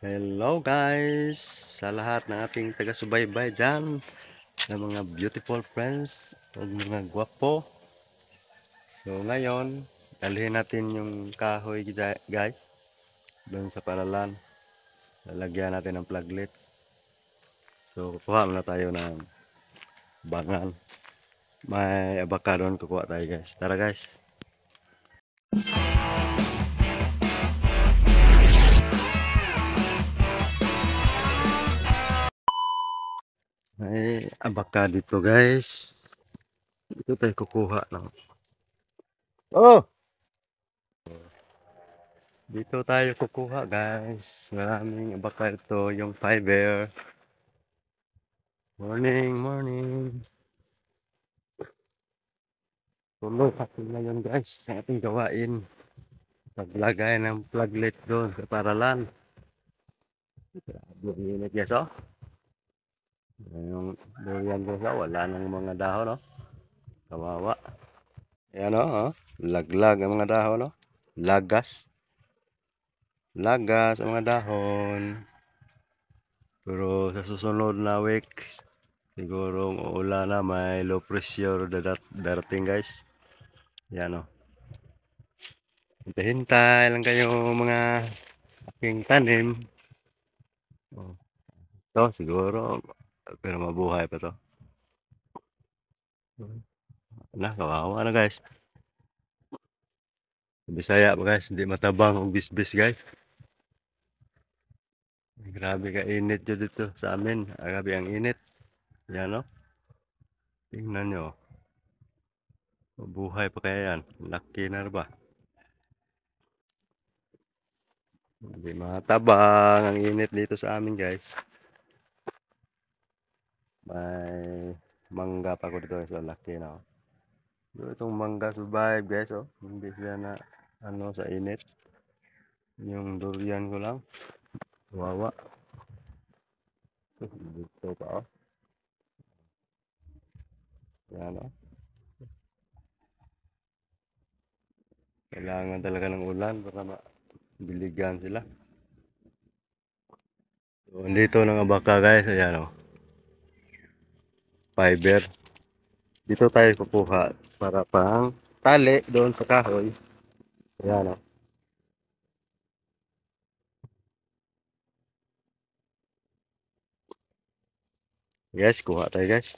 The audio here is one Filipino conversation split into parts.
Hello guys! Sa lahat ng ating taga-subaybay dyan, ng mga beautiful friends, o mga gwapo. So ngayon, dalhin natin yung kahoy guys, doon sa paralan. Lalagyan natin ng pluglet. So kukuha muna tayo ng bangal. May avocado kukuha tayo guys. Tara guys! May avocado dito guys. Dito tayo kukuha ng... Oh! Dito tayo kukuha guys. Maraming avocado, yung fiber. Morning, morning. Tuloy natin ngayon guys sa ating gawain. Paglagay ng pluglet doon sa paralan. Grabe ang init guys oh. Yung durian guys oh, wala nang mga dahon oh. Kawawa. Ayan oh, laglag ang mga dahon oh. Lagas. Lagas ang mga dahon. Pero sa susunod na week, siguro uulan na, may low pressure darating guys. Yan oh. Hintay lang kayo mga aking tanim. Oh. Ito siguro, pero mabuhay pa to. Kawawa na guys. Bisaya pa guys, hindi matabang ang bisbis guys. Grabe ka init dyan dito sa amin. Grabe ang init. Yan no. Tingnan nyo. Mabuhay pa kaya yan. Laki na ba? Hindi matabang ang init dito sa amin guys. May mangga pa ko dito so laki na oh. Itong mangga survive guys oh. Hindi siya na ano sa init. Yung durian ko lang. Wawa. Dito pa oh. Yan oh. Kailangan talaga ng ulan para mabiligan sila. So, dito ng abaka guys. Ayan oh. Fiber. Dito tayo kukuha para pang tali doon sa kahoy. Ayan oh. Guys, kuha tayo guys.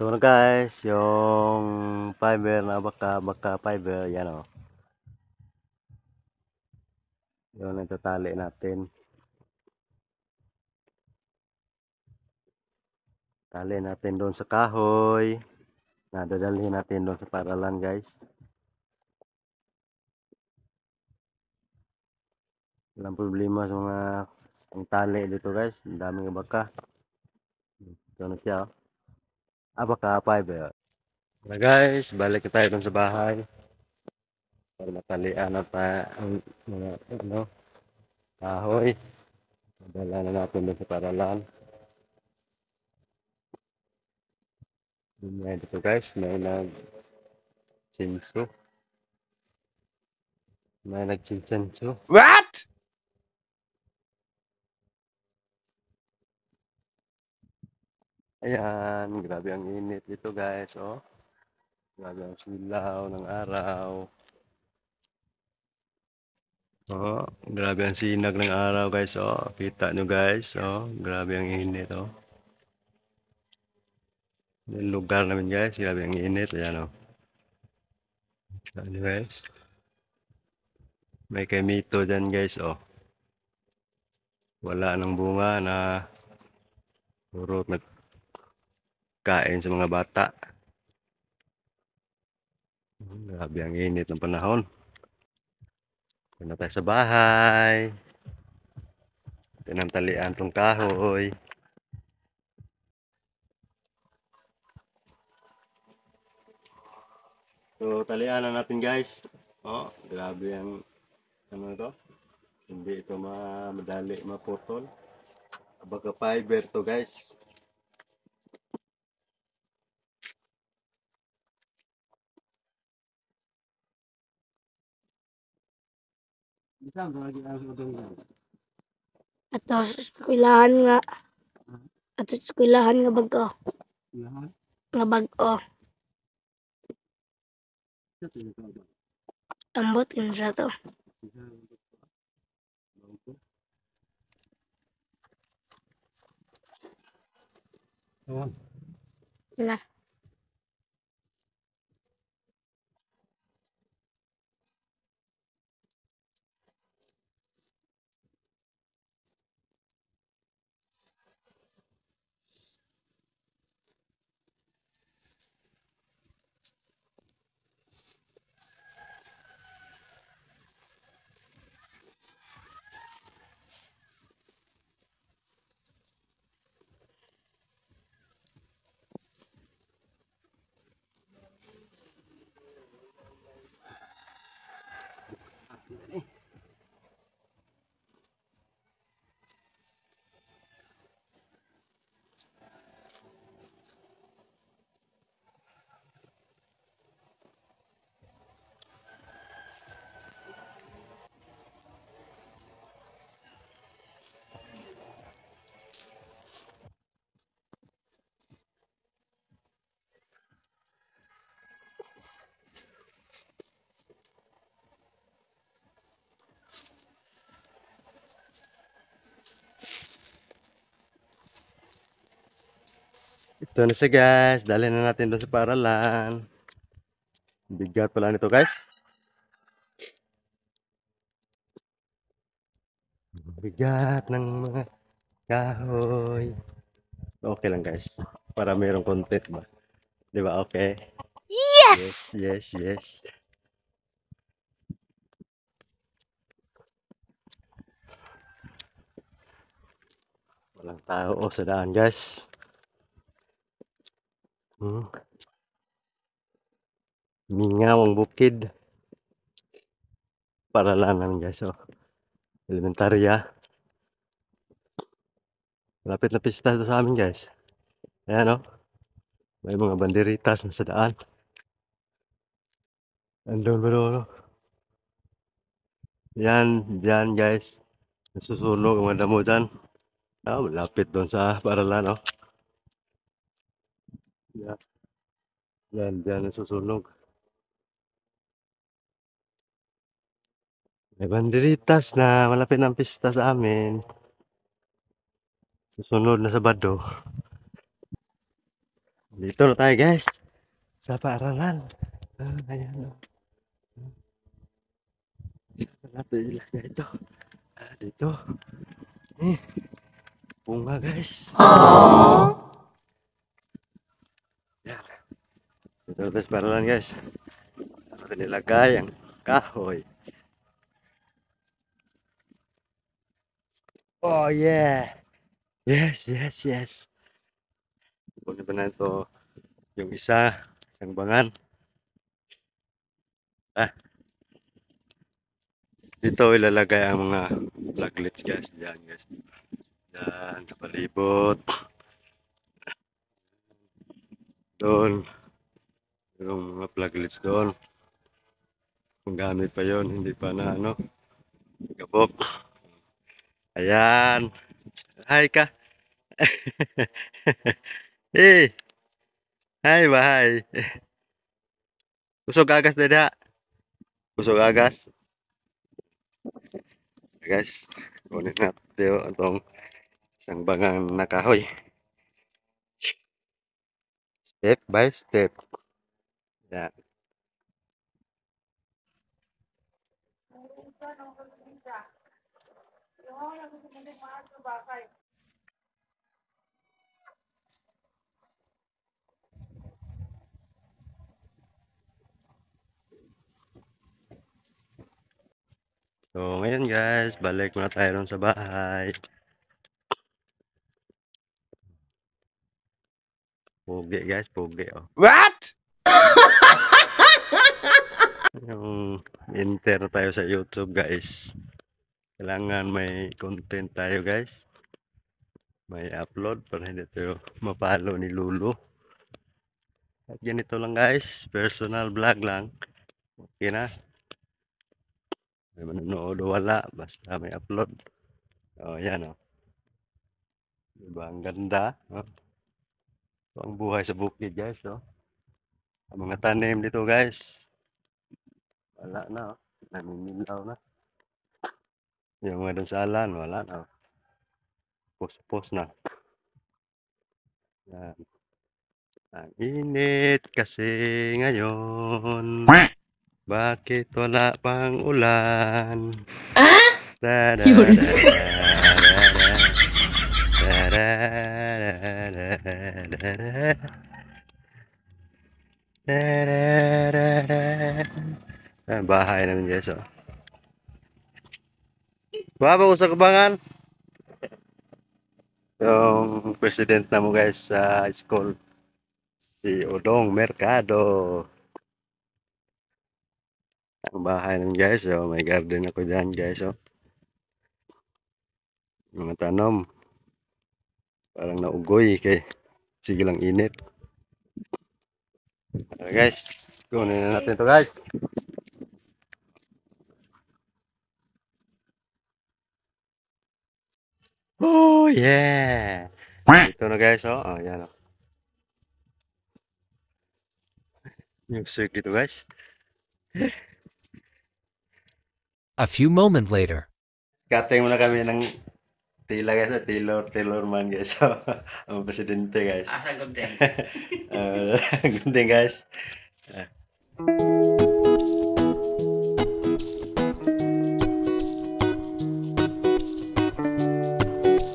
So na guys, yung fiber na baka fiber, yan o. Yung natatali natin. Tali natin doon sa kahoy. Nadadalhin natin doon sa paralan guys. Walang problema sa mga ang tali dito guys. Ang daming baka. Ito na siya. Baka fiber. Na guys, balik na tayo doon sa bahay. Para matalian na pa ang mga ano, kahoy. Dala na natin doon sa paralan. May dito guys, may nag sinso. May nagchinchenso. What? Ayan, grabe ang init dito guys, oh. Grabe ang silaw ng araw. Oh, grabe ang sinag ng araw guys, oh. Kita nyo guys, oh. Grabe ang init, oh. Yung lugar namin guys, grabe ang init. Ayan, oh. Ayan guys. May kemito dyan guys, oh. Wala nang bunga na puro nagkain sa mga bata. Grabe ang init ng panahon. Punta na tayo sa bahay. Tinantalian tong kahoy. So, talian na natin guys. Oh, grabe ang ano to. Hindi ito madali maputol. Baga fiber to guys. Ato sa eskwelahan nga. Ato sa eskwelahan nga bago. Nga bago. Ambot yun sa to. Na. Ito na siya guys. Dali na natin doon sa paralan. Bigat pala nito guys. Bigat ng mga kahoy. Okay lang guys. Para mayroong content ba? Di ba okay? Yes, Yes! yes, yes. Walang tao sa daan guys. Mingaw ang bukid. Paralan namin guys. Oh. Elementarya. Malapit na pista ito sa amin guys. Ayan oh. May mga banderitas na sa daan. Andun ba doon? Oh. Yan, dyan guys. Nasusunog ang mga damo dyan. Ah, malapit doon sa paralan oh. Yan, yan, dyan nasusunog. May banderitas na malapit ng pista sa amin. Susunod na Sabado. Dito na tayo guys. Sa paralan. Ah, ayan oh. Malapit ilagay ito. Ah, dito. Bunga guys. Yan. Dito na tayo sa paralan guys. Dito nilagay ang kahoy. Oh yeah. Yes, yes, yes. Kunin pa na ito yung isang bangan. Ah, dito ilalagay ang mga flaglets guys. Diyan guys. Diyan sa palibot. Doon. Yung mga flaglets doon. Kung gamit pa yon, hindi pa na ano, gabok. Ayan. Hi ka. Eh, hi ba, hi. Kusog agas na da. Kusog agas. Guys, kunin natin itong isang bangang nakahoy. Step by step. Yan. So, ngayon guys, balik muna tayo ron sa bahay. Pugi guys, pugi oh. What? Yung enter na tayo sa YouTube guys. Kailangan may content tayo guys. May upload para hindi tayo mapalo ni Lulu. At ganito lang guys, personal vlog lang. Okay na. May manonood o wala, basta may upload. Oh, yan oh. Diba, ang ganda. Oh. Ito ang buhay sa bukid guys. Oh. Ang mga tanim dito guys. Wala na oh. Namimilaw na. Yung mga dunsalan, wala na oh. Pus-pus na. Yan. Ang init kasi ngayon. Bakit wala pang ulan? Da, da, da, da, da, da, da, da, da, da. Bahay namin guys oh. Baba ko sa Kubangan. Yung president na mo guys sa school. Si Odong Mercado. Ang bahay namin guys oh. May garden ako dyan guys oh. Mga tanom. Parang naugoy kay sige lang init. Guys, kunin na natin to guys. Oh yeah. Ito na guys oh. Oh yan oh. Music dito guys. A few moments later. Cutting muna kami ng tila guys, Taylor man guys. So, ang presidente guys. Asa gundeng. Gundeng guys.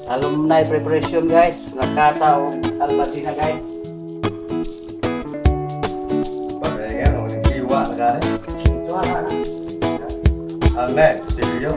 Alumni preparation guys, nakata o albatina guys. Bakit yan, iwa na guys. Ito na. Ang next video.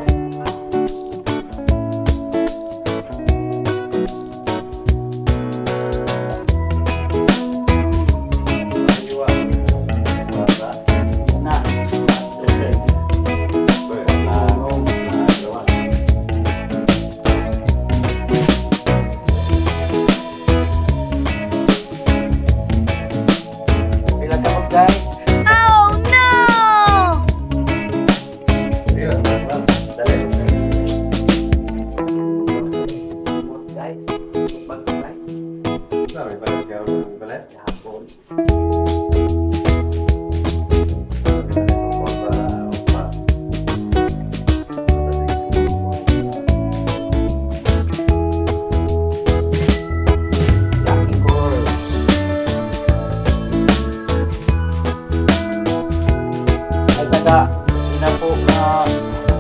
Na po na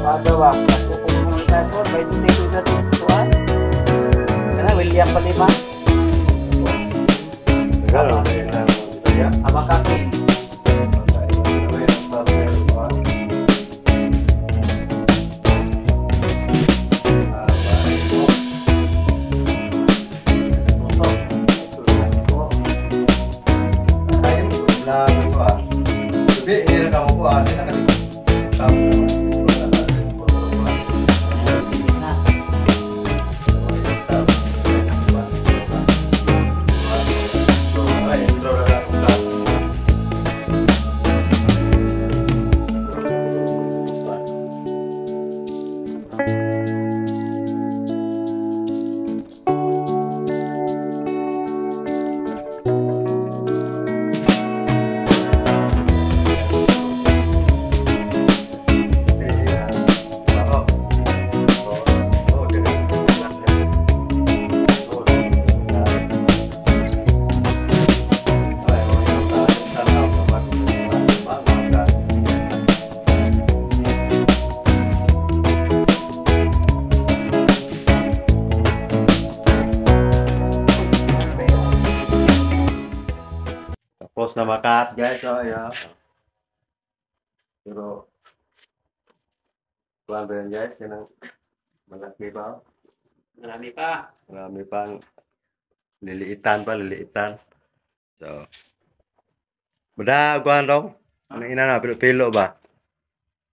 pagawa. Ako po mga tayo, may dito na dito. Kana William Palima. Abakaki. Tapos na makat guys. So, yeah. Pero, kuhan ba yan guys? Yan ang malaki pa. Marami pa. Marami pang liliitan pa, liliitan. So, bada kuhan daw. Ano ina na, pilo ba?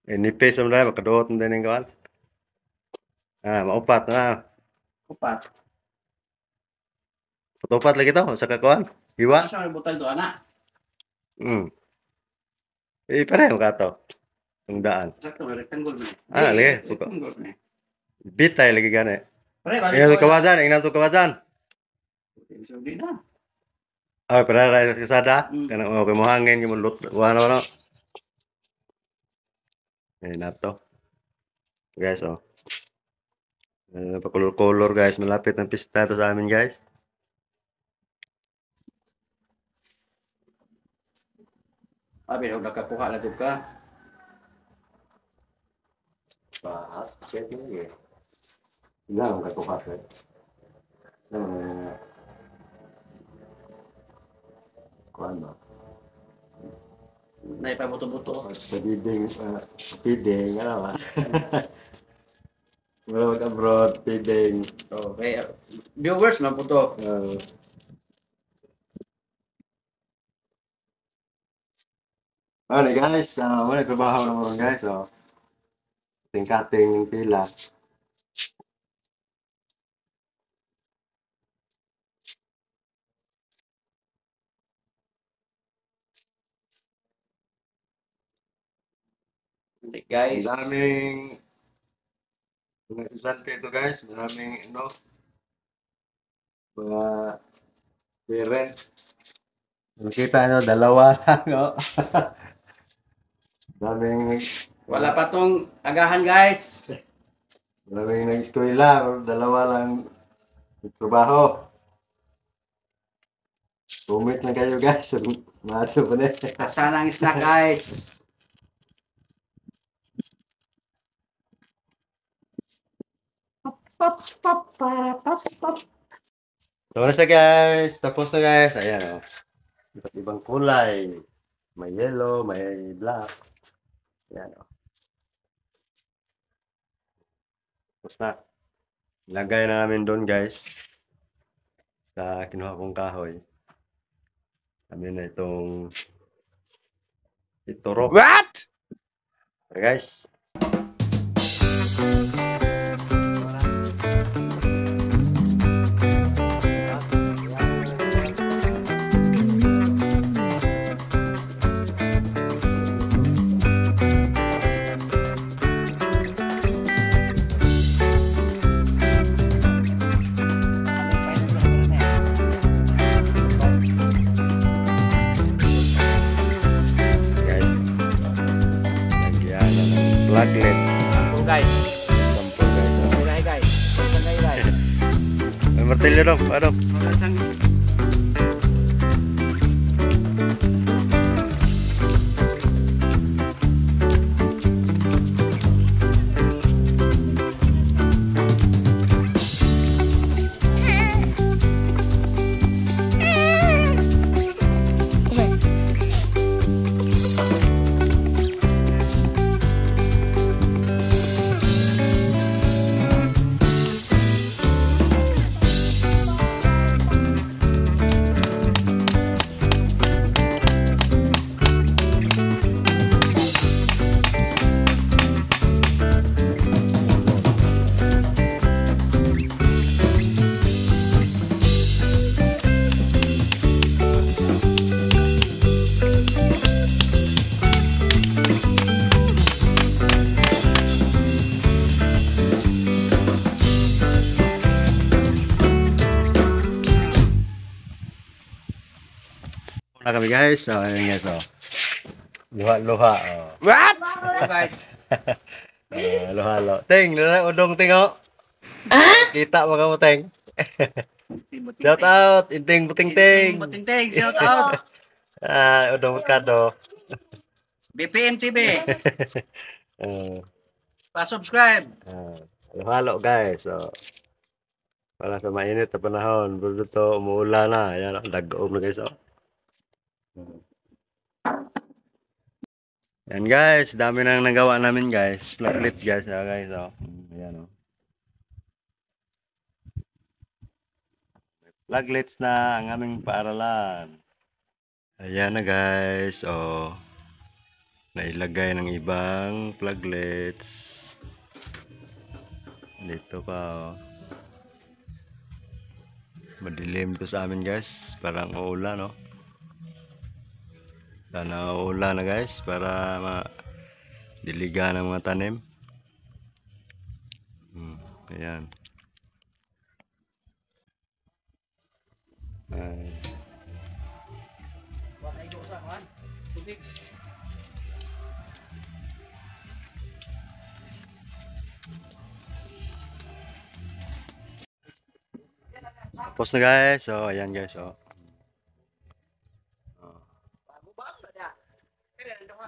Nipis mo na, makaduot mo din yung kuhan. Maupat na. Upat. Putupat lagi to, sa kakuhan. Hiwa. Asa may butang to, anak? Pareho ka to. Ang daan. Sakto, may rectangle na. Lagi. Rectangle na. Bitay lagi gani. Pare, balik Ingnan ko. to kawasan, ingnan to kawasan. Hindi na. Para ra sa kasada. Mm. Kanang okay mo hangin, yung lut. Wala. Na to. Guys, oh. Pa-color guys. Malapit ng pista to sa amin guys. Abi, huwag nakakuha na ka. Pahat. Check mo eh. Ilang ang katukat eh. Kuhan ba? Nay pa buto-buto. Feeding, ano ba? Abroad, abroad, feeding. Okay. Viewers, man po to. Ano guys, wala trabaho naman guys, oh. Tingkating yung pila. Hindi, guys. Ang daming mga estudyante ito guys, maraming ano, mga parent. Nakita nyo, dalawa lang, oh. Daming, Wala pa tong agahan, guys. maraming nag-eskwela, dalawa lang trabaho. Comment lang kayo guys, macho pa na. Asan ang snack, guys? Tapos na guys, tapos na guys. Ayan, oh. Iba't ibang kulay. May yellow, may black. Ayan, oh. Tapos na. Lagay na namin doon guys. Sa kinuha kong kahoy. Kami na itong iturok. What? Okay, guys. Flaglet. Sampo, guys. Sampol guys. Mulai, guys. Mulai, guys. May martilyo dong. Ano? Na kami guys. So, ayun guys. Oh. Luha-luha. Oh. What? guys. Luha-luha. Ting, udong ting oh. Kita mga mo ting. Shout out. Inting buting-ting. Buting-ting. Shout out. Udong Mercado. BPM TV. Uh, Pa-subscribe. Halo guys. So, wala sa mainit na panahon. Pero ito, umuulan na. Ayan, dag-om na guys. Oh. And guys, dami nang nagawa namin guys. Flaglets guys, guys. Oh. Ayan oh. Flaglets na ang aming paaralan. Ayan na guys. Oh. Nailagay ng ibang flaglets. Dito pa oh. Madilim to sa amin guys. Parang uulan no. Sana uulan na guys para diligan ng mga tanim. Ayan. Tapos na guys. So ayan guys oh.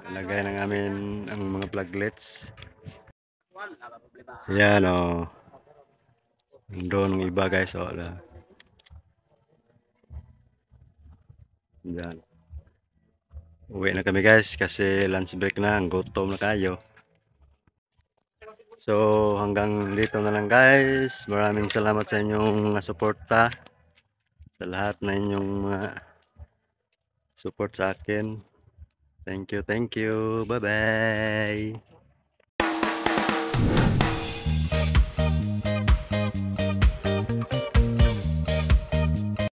Nilagay na namin ang mga flaglets. Ayan oh. Doon ng iba guys oh. Ayan. Uwi na kami guys kasi lunch break na. Gutom na kayo. So hanggang dito na lang guys. Maraming salamat sa inyong suporta. Sa lahat na inyong mga support sa akin. Thank you. Bye bye.